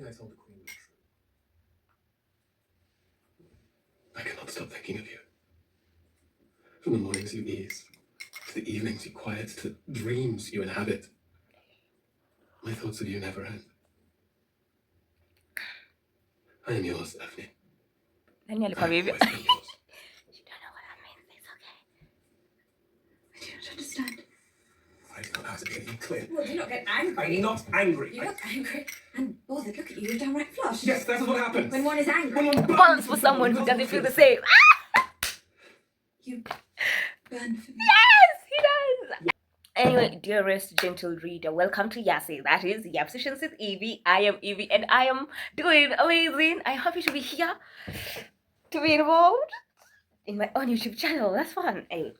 I told the Queen was true. I cannot stop thinking of you. From the mornings you ease, to the evenings you quiet, to the dreams you inhabit. My thoughts of you never end. I am yours, Daphne. Nani I alikuwa have hivyo? always been yours. You don't know what that means. It's okay. I do not understand. I do not have to be any clear. Well, do not get angry. I'm not angry. You look angry and bothered. Look at you, you're downright flushed. Yes, that is what happens. When one is angry. When one Once for someone who doesn't feel the same. You burn for me. Yes, he does. Anyway, dearest gentle reader, welcome to Yasi. That is Yap Sessions with Evie. I am Evie and I am doing amazing. I'm happy to be here, to be involved in my own YouTube channel. That's fun. Anyway,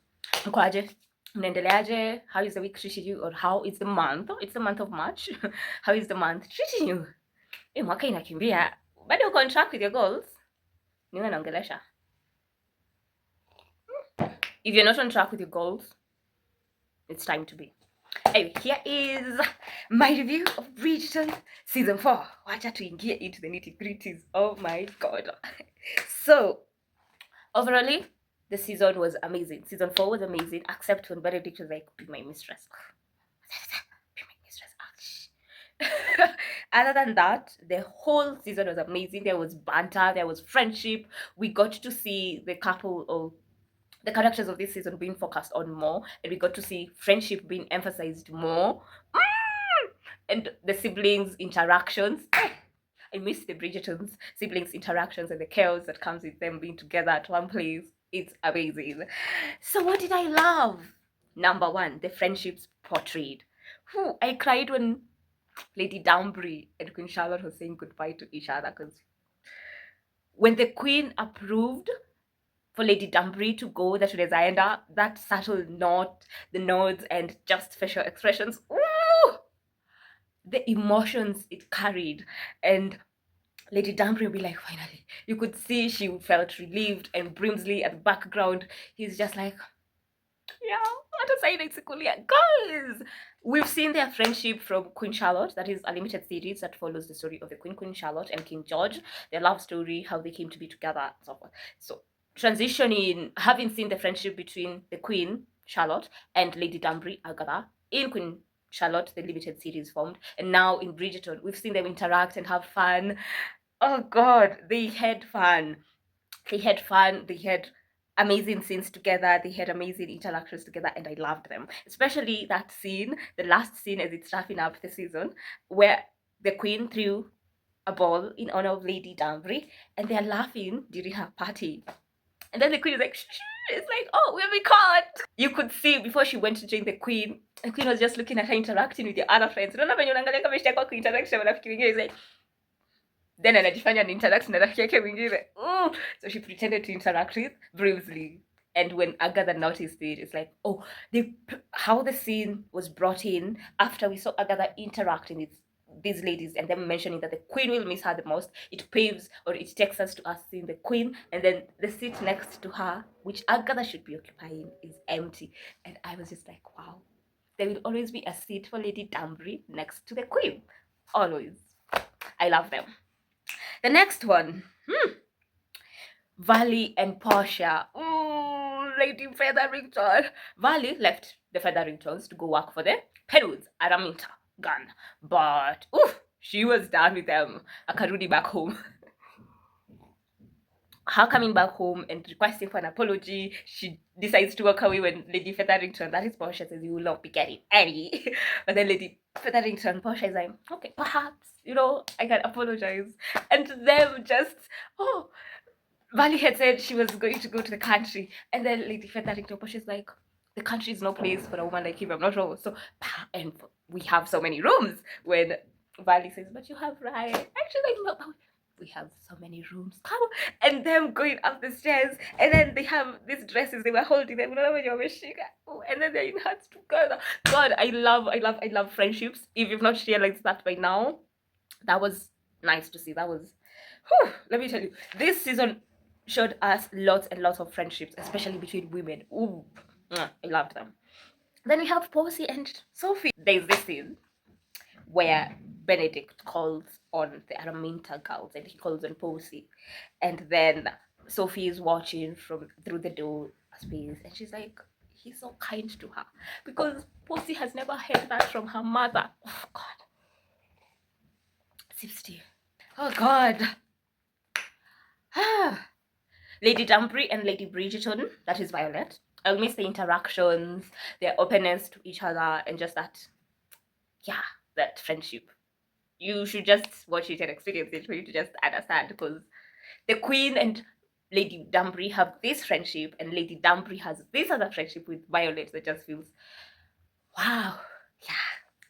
mkoaje? Mnaendeleaje? How is the week treating you? Or how is the month? It's the month of March. How is the month treating you? Mwaka inakimbia. Bado uko on track with your goals? Niwe naongelesha. If you're not on track with your goals, it's time to be. Anyway, here is my review of Bridgerton season 4. Wacha tuingie into the nitty-gritties. Oh my god. So, overall, the season was amazing. Season 4 was amazing, except when Benedict was like, be my mistress. Be my mistress. Other than that, the whole season was amazing. There was banter, there was friendship. We got to see the couple of the characters of this season being focused on more, and we got to see friendship being emphasized more. And the siblings interactions. I miss the Bridgerton's siblings interactions and the chaos that comes with them being together at one place. It's amazing. So what did I love? Number one, the friendships portrayed. I cried when Lady Danbury and Queen Charlotte were saying goodbye to each other, because when the Queen approved for Lady Danbury to go that Rezaenda, that subtle nod, the nods and just facial expressions, ooh, the emotions it carried. And Lady Danbury would be like, finally, you could see she felt relieved, and Brimsley at the background, he's just like, yeah, what a sign it's cool. Guys, we've seen their friendship from Queen Charlotte. That is a limited series that follows the story of the Queen Charlotte and King George, their love story, how they came to be together, and so forth. So transitioning, having seen the friendship between the Queen Charlotte and Lady Danbury Agatha in Queen Charlotte, the limited series formed, and now in Bridgerton, we've seen them interact and have fun. Oh god, they had fun. They had amazing scenes together, they had amazing interactions together, and I loved them. Especially that scene, the last scene as it's wrapping up the season, where the Queen threw a ball in honor of Lady Danbury, and they're laughing during her party. And then the Queen is like, shh, it's like, oh, we'll be caught. You could see before she went to join the Queen was just looking at her interacting with the other friends. Unaona venye unaangalia kama ishia kwa kuinteract na rafiki wengine, is like, then anajifanya ni interact na rafiki yake mwingine. So she pretended to interact with Brimsley. And when Agatha noticed it, it's like, oh, how the scene was brought in after we saw Agatha interacting with these ladies and them mentioning that the Queen will miss her the most, it paves or it takes us to us seeing the Queen, and then the seat next to her, which Agatha should be occupying, is empty. And I was just like, wow, there will always be a seat for Lady Danbury next to the Queen. Always. I love them. The next one, Valley and Portia. Lady Featherington. Valley left the Featheringtons to go work for the Penwoods, Araminta Gun, but she was done with them. Akarudi back home. Her coming back home and requesting for an apology, she decides to walk away when Lady Featherington, that is Portia, says you will not be getting any. But then Lady Featherington, Portia is like, okay, perhaps, I can apologize. And them just, Valley had said she was going to go to the country, and then Lady Featherington, Portia is like, the country is no place for a woman like him, I'm not wrong. So, and we have so many rooms. When Valley says, but you have right. Actually, no, we have so many rooms. Come on. And them going up the stairs, and then they have these dresses, they were holding them, and then they're in hearts together. God, I love friendships. If you've not realized that by now, that was nice to see. That was, let me tell you, this season showed us lots and lots of friendships, especially between women. I loved them. Then we have Percy and Sophie. There's this scene where Benedict calls on the Araminta girls and he calls on Posey. And then Sophie is watching from through the door space and she's like, he's so kind to her. Because Posey has never heard that from her mother. Oh God. Steve. Oh God. Lady Danbury and Lady Bridgerton, that is Violet. I'll miss the interactions, their openness to each other, and just that, yeah, that friendship. You should just watch it and experience it for you to just understand, because the Queen and Lady Danbury have this friendship, and Lady Danbury has this other friendship with Violet that just feels, wow, yeah.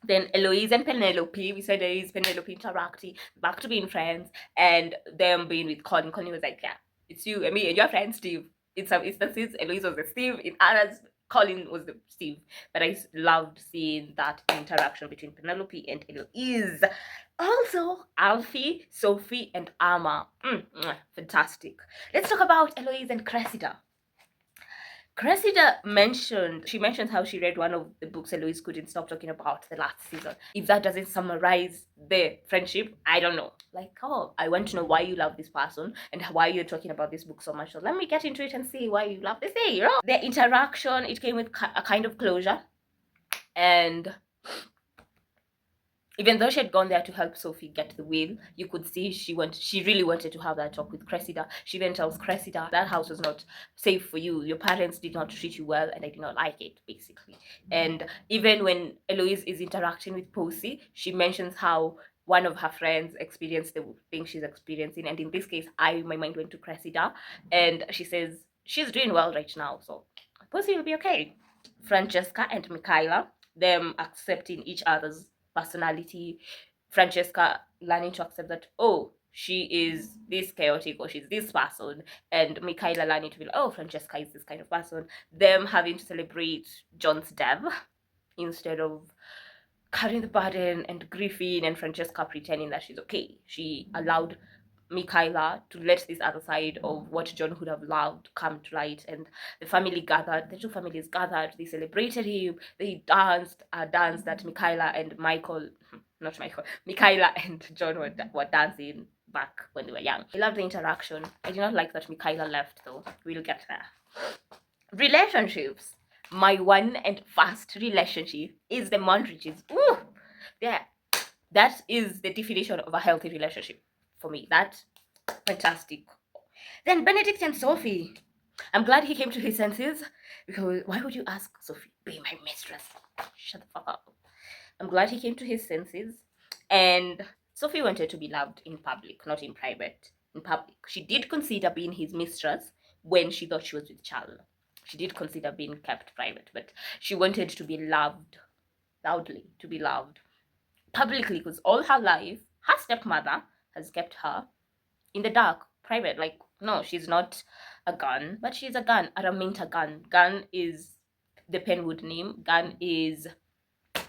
Then Eloise and Penelope, we said Eloise, Penelope interacting, back to being friends, and them being with Colin. Colin was like, yeah, it's you and me and your friend Steve. In some instances, Eloise was the Steve, in others, Colin was the Steve. But I loved seeing that interaction between Penelope and Eloise. Also, Alfie, Sophie, and Amma. Fantastic. Let's talk about Eloise and Cressida. Cressida mentioned how she read one of the books Eloise couldn't stop talking about the last season. If that doesn't summarize the friendship, I don't know. Like, oh, I want to know why you love this person and why you're talking about this book so much. So let me get into it and see why you love this thing, you know? The interaction, it came with a kind of closure. And even though she had gone there to help Sophie get the will, you could see she really wanted to have that talk with Cressida. She then tells Cressida that house was not safe for you. Your parents did not treat you well, and I did not like it, basically. And even when Eloise is interacting with Posey, she mentions how one of her friends experienced the thing she's experiencing, and in this case, my mind went to Cressida, and she says she's doing well right now, so Posey will be okay. Francesca and Michaela, them accepting each other's personality. Francesca learning to accept that, oh, she is this chaotic or she's this person, and Michaela learning to be like, oh, Francesca is this kind of person. Them having to celebrate John's death instead of carrying the burden and grieving, and Francesca pretending that she's okay. She allowed Michaela to let this other side of what John would have loved come to light, and the family gathered, the two families gathered, they celebrated him, they danced a dance that Michaela and Michaela and John were dancing back when they were young. I loved the interaction. I did not like that Michaela left though. We'll get there. Relationships. My one and first relationship is the Mondriches. Ooh, yeah, that is the definition of a healthy relationship for me. That's fantastic. Then Benedict and Sophie. I'm glad he came to his senses, because why would you ask Sophie, be my mistress? Shut the fuck up. I'm glad he came to his senses, and Sophie wanted to be loved in public, not in private. In public, she did consider being his mistress when she thought she was with Charles. She did consider being kept private, but she wanted to be loved loudly, to be loved publicly, because all her life, her stepmother has kept her in the dark, private. Like, no, she's not a gun, but she's a gun, Araminta Gun. Gun is the Penwood name. Gun is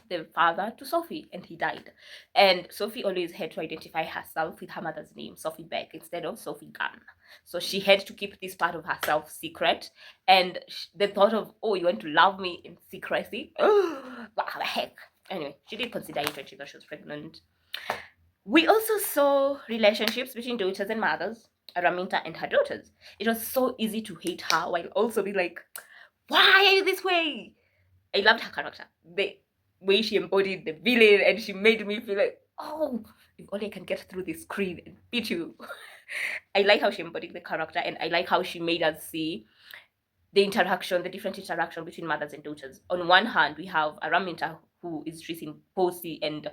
the father to Sophie, and he died. And Sophie always had to identify herself with her mother's name, Sophie Beck, instead of Sophie Gunn. So she had to keep this part of herself secret. And the thought of, oh, you want to love me in secrecy? Oh, what the heck? Anyway, she did consider it when she thought she was pregnant. We also saw relationships between daughters and mothers, Araminta and her daughters. It was so easy to hate her while also be like, why are you this way? I loved her character. The way she embodied the villain, and she made me feel like, oh, if only I can get through this screen and beat you. I like how she embodied the character, and I like how she made us see the different interaction between mothers and daughters. On one hand, we have Araminta, who is treating Posey and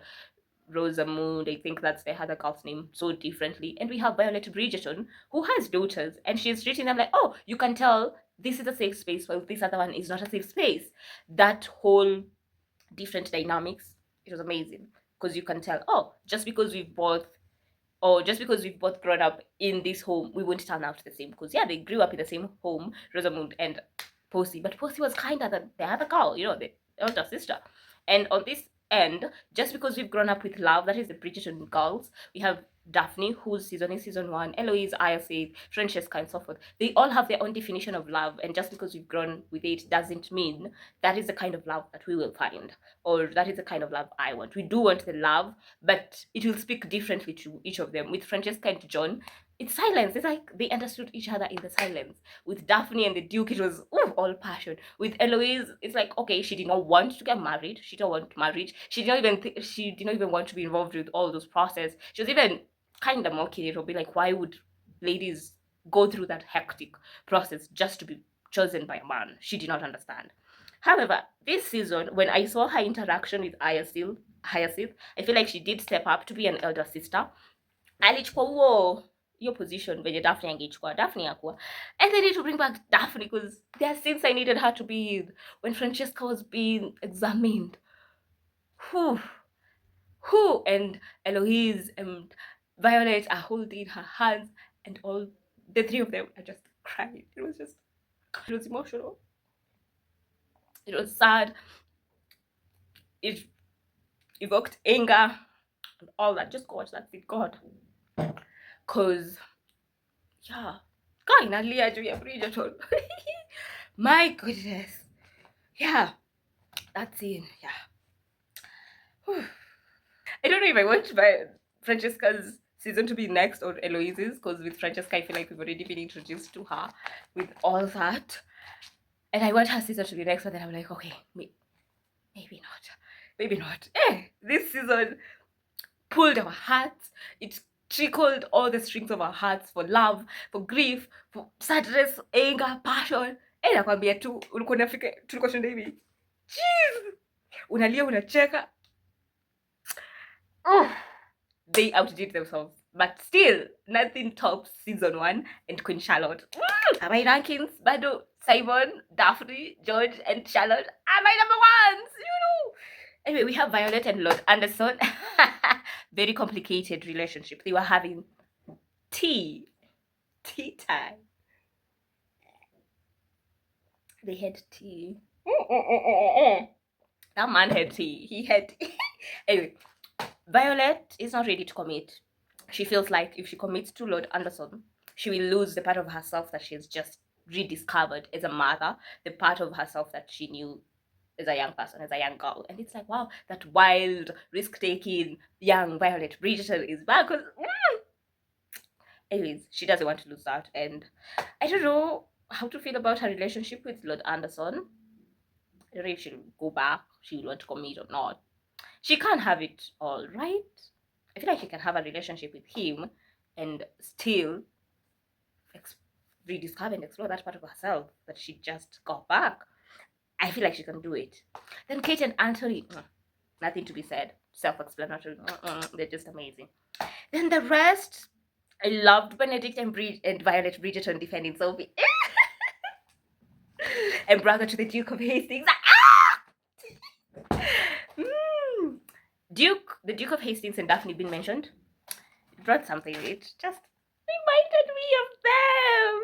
Rosamund, I think that's the other girl's name, so differently. And we have Violet Bridgerton, who has daughters, and she's treating them like, oh, you can tell this is a safe space, while this other one is not a safe space. That whole different dynamics, it was amazing, because you can tell, oh, just because we've both grown up in this home, we won't turn out the same. Because yeah, they grew up in the same home, Rosamund and Posey, but Posey was kinder than the other girl, the elder sister. And on this And just because we've grown up with love, that is the Bridgerton girls. We have Daphne, whose season is season 1, Eloise, Iacid, Francesca, and so forth. They all have their own definition of love, and just because we've grown with it doesn't mean that is the kind of love that we will find, or that is the kind of love I want. We do want the love, but it will speak differently to each of them. With Francesca and John, it's silence. It's like they understood each other in the silence. With Daphne and the Duke, it was all passion. With Eloise, it's like, okay, she did not want to get married. She didn't want marriage. She did not even want to be involved with all those process. She was even kind of mocking it, or be like, why would ladies go through that hectic process just to be chosen by a man? She did not understand. However, this season, when I saw her interaction with Hyacinth, I feel like she did step up to be an elder sister. Alichukua huo your position venye Daphne angechukua, Daphne akuwa. And they need to bring back Daphne because there are scenes I needed her to be in. When Francesca was being examined, whew, and Eloise and Violet are holding her hands, and all the three of them are just crying. It was emotional. It was sad. It evoked anger and all that. Just go watch that scene, God. Cause yeah, nalia juu ya Bridgerton. My goodness. Yeah, that scene. Yeah. Whew. I don't know if I want Francesca's season to be next or Eloise's, because with Francesca I feel like we've already been introduced to her with all that, and I want her season to be next, but then I'm like, okay, maybe not. This season pulled our hearts. It trickled all the strings of our hearts for love, for grief, for sadness, anger, passion. Nakwambia tu ulikuwa unafika, tulikuwa tunaenda hivi, jeez, unalia, unacheka. They outdid themselves, but still nothing tops season 1 and Queen Charlotte. My rankings, bado Simon, Daphne, George, and Charlotte are my number ones, Anyway, we have Violet and Lord Anderson. Very complicated relationship. They were having tea time. They had tea. That man had tea. He had anyway. Violet is not ready to commit. She feels like if she commits to Lord Anderson, she will lose the part of herself that she has just rediscovered as a mother, the part of herself that she knew as a young person, as a young girl. And it's like, wow, that wild, risk-taking, young Violet Bridgerton is back. Anyways, she doesn't want to lose that. And I don't know how to feel about her relationship with Lord Anderson. I don't know if she'll go back, she will want to commit or not. She can't have it all, right? I feel like she can have a relationship with him and still rediscover and explore that part of herself that she just got back. I feel like she can do it. Then Kate and Anthony, nothing to be said. Self-explanatory. They're just amazing. Then the rest, I loved Benedict and Violet Bridgerton defending Sophie. And brother to the Duke of Hastings. The Duke of Hastings and Daphne being mentioned, it brought something. It just reminded me of them.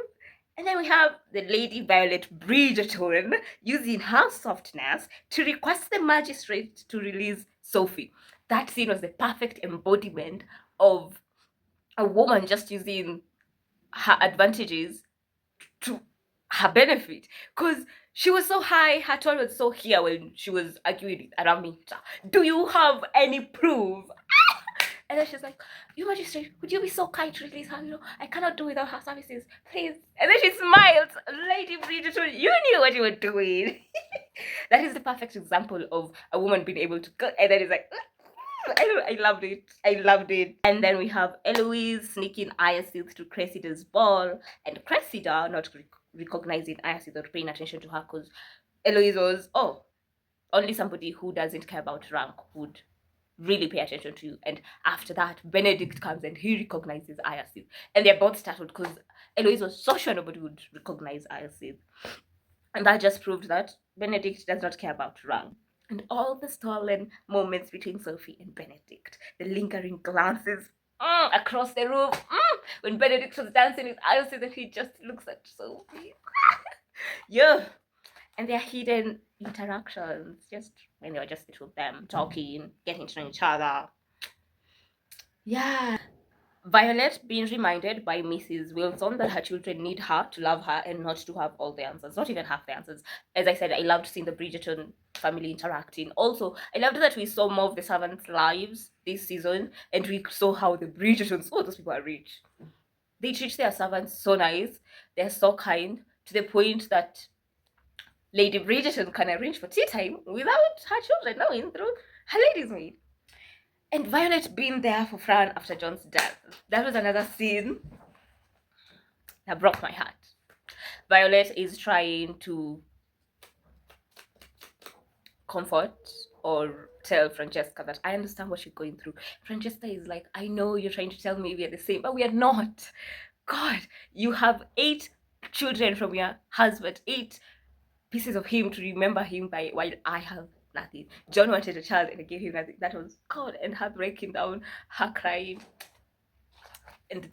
And then we have the Lady Violet Bridgerton using her softness to request the magistrate to release Sophie. That scene was the perfect embodiment of a woman just using her advantages to her benefit. Because she was so high, her tone was so here when she was arguing with Araminta. Do you have any proof? And then she's like, "You magistrate, would you be so kind to release her? I cannot do without her services, please." And then she smiles. Lady Bridgerton, you knew what you were doing. That is the perfect example of a woman being able to go. And then it's like, I loved it. And then we have Eloise sneaking Hyacinth to Cressida's ball, and Cressida not recognizing Hyacinth or paying attention to her, because Eloise was, only somebody who doesn't care about rank would really pay attention to you. And after that, Benedict comes and he recognizes Hyacinth, and they're both startled because Eloise was so sure nobody would recognize Hyacinth. And that just proved that Benedict does not care about rank. And all the stolen moments between Sophie and Benedict, the lingering glances across the room, when Benedict was dancing with Hyacinth and he just looks at Sophie. Yeah. And their hidden interactions, just when they were just the two of them talking, getting to know each other. Yeah. Violet being reminded by Mrs. Wilson that her children need her to love her and not to have all the answers, not even half the answers. As I said, I loved seeing the Bridgerton family interacting. Also, I loved that we saw more of the servants' lives this season, and we saw how the Bridgertons, oh, those people are rich. They treat their servants so nice, they're so kind, to the point that Lady Bridgerton can arrange for tea time without her children knowing through her lady's maid. And Violet being there for Fran after John's death. That was another scene that broke my heart. Violet is trying to comfort or tell Francesca that I understand what you're going through. Francesca is like, I know you're trying to tell me we are the same, but we are not. God, you have 8 children from your husband, 8 pieces of him to remember him by, while I have nothing. John wanted a child and I gave him nothing. That was God, and her breaking down, her crying, and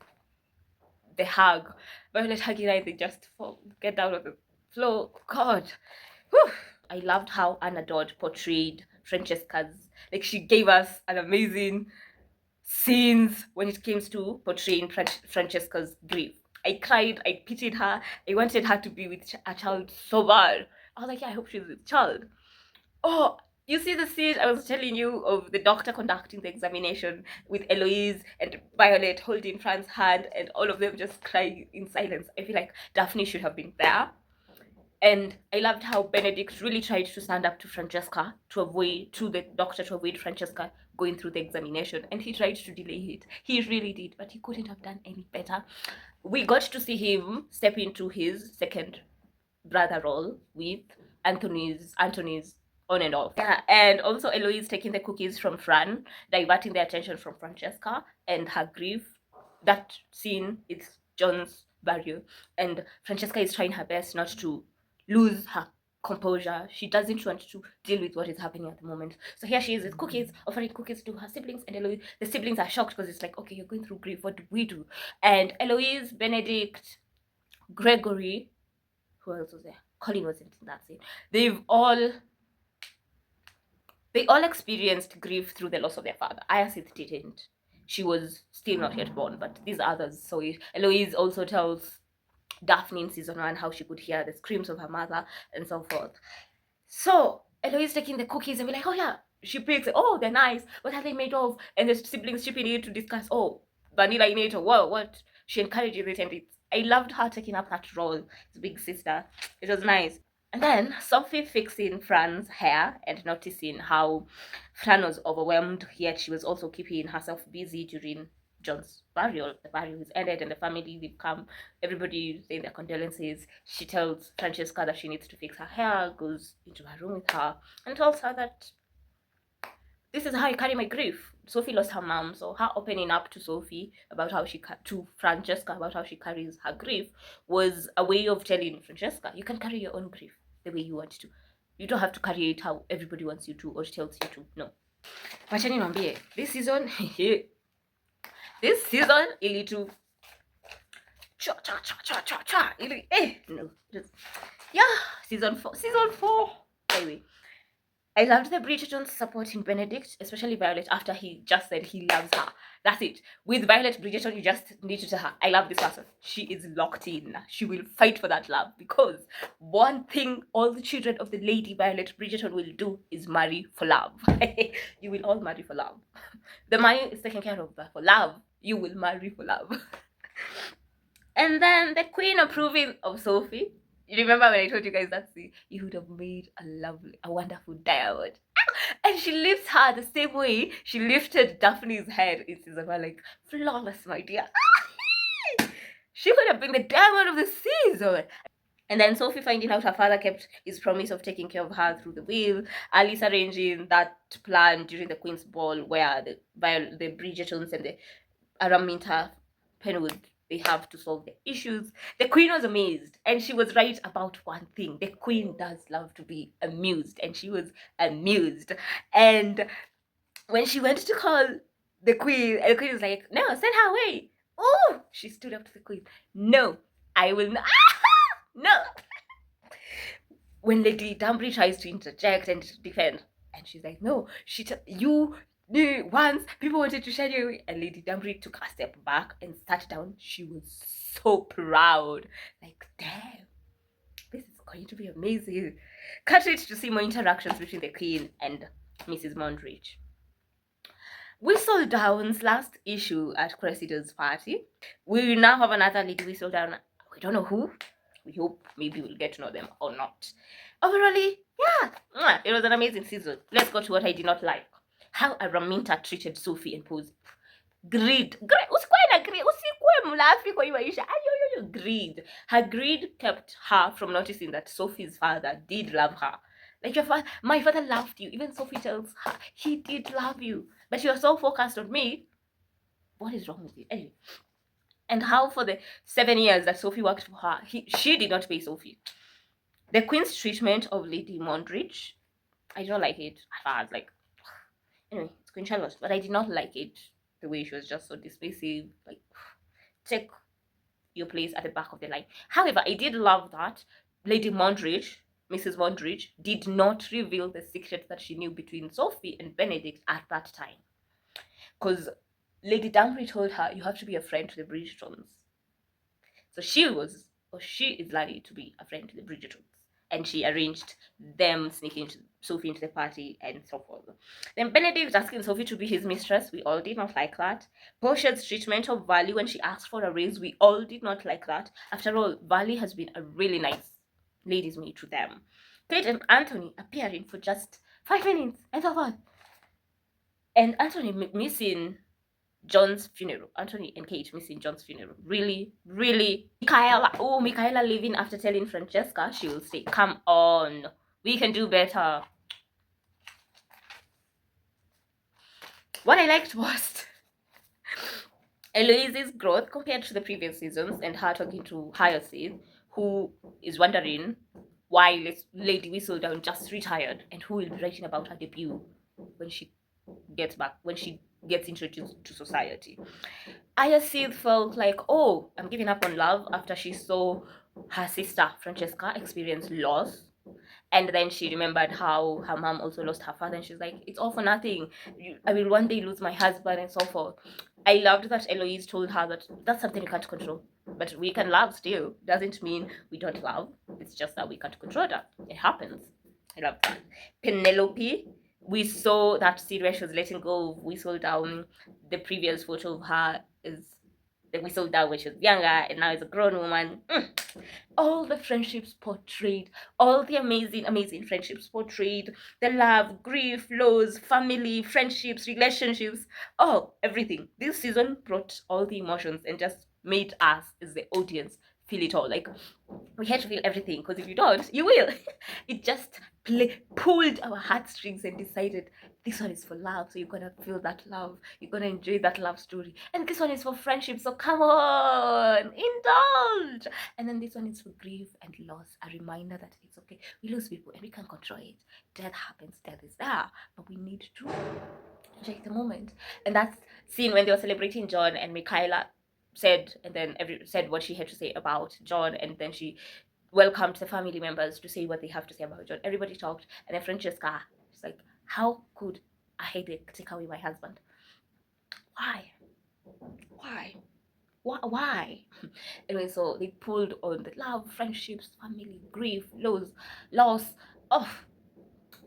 the hug. Violet hugging her and they just fall, get down on the floor. God. Whew. I loved how Anna Dodd portrayed Francesca's, like she gave us an amazing scenes when it came to portraying Francesca's grief. I cried, I pitied her, I wanted her to be with a child so bad. I was like, yeah, I hope she's with a child. Oh, you see the scene I was telling you of the doctor conducting the examination with Eloise and Violet holding Fran's hand and all of them just crying in silence. I feel like Daphne should have been there. And I loved how Benedict really tried to stand up to Francesca to the doctor to avoid Francesca going through the examination. And he tried to delay it. He really did, but he couldn't have done any better. We got to see him step into his second brother role with Anthony's on and off. Yeah, and also Eloise taking the cookies from Fran, diverting the attention from Francesca and her grief. That scene is John's burial, and Francesca is trying her best not to lose her composure. She doesn't want to deal with what is happening at the moment. So here she is with cookies, offering cookies to her siblings, and Eloise, the siblings are shocked because it's like, okay, you're going through grief. What do we do? And Eloise, Benedict, Gregory, who else was there? Colin wasn't in that scene. They all experienced grief through the loss of their father. Hyacinth didn't. She was still not yet born, but these others saw it. Eloise also tells Daphne in season 1 how she could hear the screams of her mother and so forth. So Eloise taking the cookies and be like, oh yeah, she picks it. Oh, they're nice. What are they made of? And the siblings chipping in to discuss, oh, vanilla in it or whoa, what? She encourages it, and I loved her taking up that role as big sister. It was nice. And then Sophie fixing Fran's hair and noticing how Fran was overwhelmed, yet she was also keeping herself busy during John's burial. The burial is ended and the family will come, everybody saying their condolences. She tells Francesca that she needs to fix her hair, goes into her room with her, and tells her that this is how I carry my grief. Sophie lost her mom, so her opening up to Sophie about how to Francesca about how she carries her grief was a way of telling Francesca, you can carry your own grief the way you want to. You don't have to carry it how everybody wants you to or tells you to. No. But anyway, this season, ili to no, just yeah, season 4. Anyway, I loved the Bridgerton supporting Benedict, especially Violet, after he just said he loves her. That's it. With Violet Bridgerton, you just need to tell her, I love this person. She is locked in. She will fight for that love, because one thing all the children of the Lady Violet Bridgerton will do is marry for love. You will all marry for love. The money is taken care of, but for love, you will marry for love. And then the Queen approving of Sophie. You remember when I told you guys that you would have made a wonderful diamond. And she lifts her the same way she lifted Daphne's head in season 1, like, flawless, my dear. She could have been the diamond of the season. And then Sophie finding out her father kept his promise of taking care of her through the will. Alice arranging that plan during the Queen's Ball, where the Bridgertons and the Araminta Penwood, they have to solve the issues. The Queen was amazed, and she was right about one thing. The Queen does love to be amused, and she was amused. And when she went to call the Queen, and the Queen was like, no, send her away. Oh, she stood up to the Queen. No, I will not. No. when Lady Danbury tries to interject and defend, and she's like, no, you knew once people wanted to shut you away, and Lady Danbury took a step back and sat down. She was so proud, like, damn, this is going to be amazing. Can't wait to see more interactions between the Queen and Mrs. Mondridge. Whistledown's last issue at Cressida's party. We now have another Lady Whistledown. We don't know who. We hope maybe we'll get to know them or not. Overall, yeah, it was an amazing season. Let's go to what I did not like. How Araminta treated Sophie and Posey. Greed. Greed. Her greed kept her from noticing that Sophie's father did love her. Like, my father loved you. Even Sophie tells her he did love you, but you're so focused on me. What is wrong with you? Anyway. And how for the 7 years that Sophie worked for her, she did not pay Sophie. The Queen's treatment of Lady Mondridge, I don't like it. I was like, anyway, it's Queen Charlotte, but I did not like it. The way she was just so dismissive, like, take your place at the back of the line. However, I did love that Lady Mondridge, Mrs. Mondridge, did not reveal the secret that she knew between Sophie and Benedict at that time. Because Lady Danbury told her, you have to be a friend to the Bridgertons. So she is likely to be a friend to the Bridgertons. And she arranged them sneaking Sophie into the party and so forth. Then Benedict asking Sophie to be his mistress. We all did not like that. Portia's treatment of Valley when she asked for a raise. We all did not like that. After all, Valley has been a really nice lady's maid to them. Kate and Anthony appearing for just 5 minutes and so forth. And Anthony missing John's funeral. Anthony and Kate missing John's funeral. Really, really. Michaela leaving after telling Francesca she will stay. Come on. We can do better. What I liked was Eloise's growth compared to the previous seasons and her talking to Hyacinth, who is wondering why Lady Whistledown just retired and who will be writing about her debut when she gets back, when she gets introduced to society. Hyacinth felt like, oh, I'm giving up on love after she saw her sister Francesca experience loss. And then she remembered how her mom also lost her father, and she's like, it's all for nothing. I will one day lose my husband and so forth. I loved that Eloise told her that that's something you can't control, but we can love still. Doesn't mean we don't love. It's just that we can't control that. It happens. I love that. Penelope, we saw that scene where she was letting go of Whistledown. The previous photo of her is the Whistledown when she was younger, and now is a grown woman. All the friendships portrayed, all the amazing friendships portrayed, the love, grief, loss, family, friendships, relationships, everything. This season brought all the emotions and just made us as the audience feel it all. Like, we had to feel everything, because if you don't, you will. It just pulled our heartstrings and decided this one is for love, so you're gonna feel that love, you're gonna enjoy that love story. And this one is for friendship, so come on, indulge. And then this one is for grief and loss, a reminder that it's okay. We lose people and we can't control it. Death happens, death is there, but we need to enjoy the moment. And that's scene when they were celebrating John, and Michaela said what she had to say about John, and then she welcomed the family members to say what they have to say about John. Everybody talked, and then Francesca, she's like, how could a headache take away my husband? Why? Anyway, so they pulled on the love, friendships, family, grief, loss,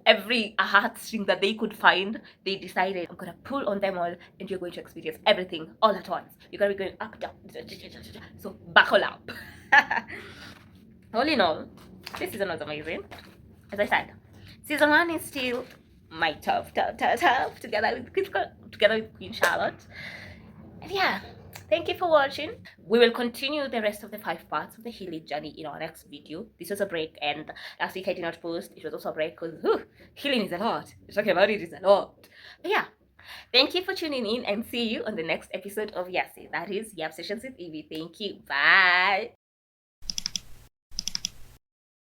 every heartstring that they could find. They decided, I'm gonna pull on them all, and you're going to experience everything all at once. You're gonna be going up, down, so buckle up. All in all, this season was amazing. As I said, season 1 is still my tough together with Queen Charlotte. And yeah, thank you for watching. We will continue the rest of the 5 parts of the healing journey in our next video. This was a break, and last week I did not post. It was also a break because healing is a lot. Talking about it is a lot. But yeah, thank you for tuning in, and see you on the next episode of Yassi. That is Yap Sessions with Evie. Thank you. Bye.